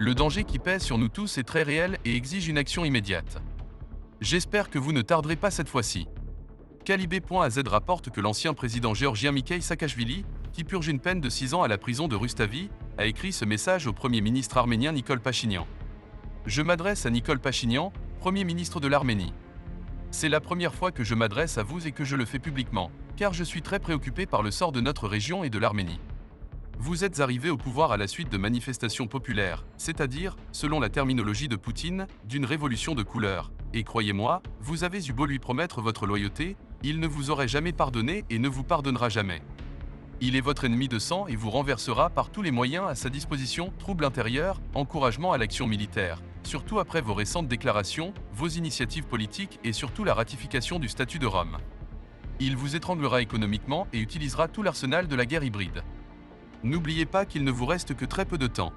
Le danger qui pèse sur nous tous est très réel et exige une action immédiate. J'espère que vous ne tarderez pas cette fois-ci. Kalibé.az rapporte que l'ancien président géorgien Mikheil Saakachvili, qui purge une peine de 6 ans à la prison de Rustavi, a écrit ce message au Premier ministre arménien Nikol Pachinian. Je m'adresse à Nikol Pachinian, Premier ministre de l'Arménie. C'est la première fois que je m'adresse à vous et que je le fais publiquement, car je suis très préoccupé par le sort de notre région et de l'Arménie. Vous êtes arrivé au pouvoir à la suite de manifestations populaires, c'est-à-dire, selon la terminologie de Poutine, d'une révolution de couleur. Et croyez-moi, vous avez eu beau lui promettre votre loyauté, il ne vous aurait jamais pardonné et ne vous pardonnera jamais. Il est votre ennemi de sang et vous renversera par tous les moyens à sa disposition, trouble intérieur, encouragement à l'action militaire, surtout après vos récentes déclarations, vos initiatives politiques et surtout la ratification du statut de Rome. Il vous étranglera économiquement et utilisera tout l'arsenal de la guerre hybride. N'oubliez pas qu'il ne vous reste que très peu de temps.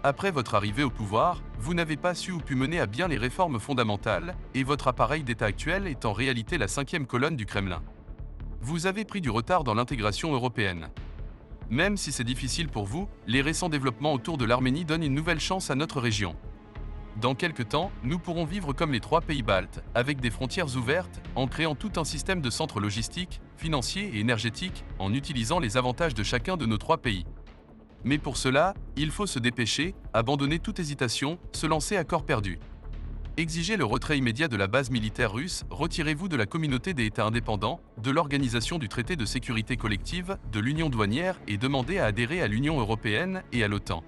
Après votre arrivée au pouvoir, vous n'avez pas su ou pu mener à bien les réformes fondamentales, et votre appareil d'État actuel est en réalité la 5e colonne du Kremlin. Vous avez pris du retard dans l'intégration européenne. Même si c'est difficile pour vous, les récents développements autour de l'Arménie donnent une nouvelle chance à notre région. Dans quelque temps, nous pourrons vivre comme les 3 pays baltes, avec des frontières ouvertes, en créant tout un système de centres logistiques, financiers et énergétiques, en utilisant les avantages de chacun de nos 3 pays. Mais pour cela, il faut se dépêcher, abandonner toute hésitation, se lancer à corps perdu. Exigez le retrait immédiat de la base militaire russe, retirez-vous de la communauté des États indépendants, de l'Organisation du traité de sécurité collective, de l'Union douanière et demandez à adhérer à l'Union européenne et à l'OTAN.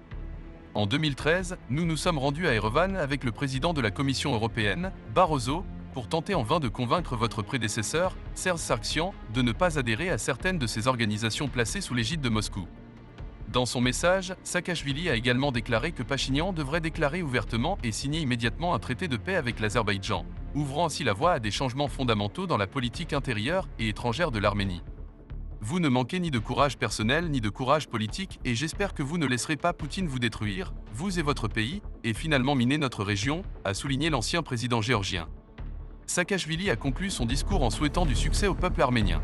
En 2013, nous nous sommes rendus à Erevan avec le président de la Commission européenne, Barroso, pour tenter en vain de convaincre votre prédécesseur, Serge Sargsyan, de ne pas adhérer à certaines de ces organisations placées sous l'égide de Moscou. Dans son message, Saakachvili a également déclaré que Pachinian devrait déclarer ouvertement et signer immédiatement un traité de paix avec l'Azerbaïdjan, ouvrant ainsi la voie à des changements fondamentaux dans la politique intérieure et étrangère de l'Arménie. Vous ne manquez ni de courage personnel ni de courage politique et j'espère que vous ne laisserez pas Poutine vous détruire, vous et votre pays, et finalement miner notre région, a souligné l'ancien président géorgien. Saakachvili a conclu son discours en souhaitant du succès au peuple arménien.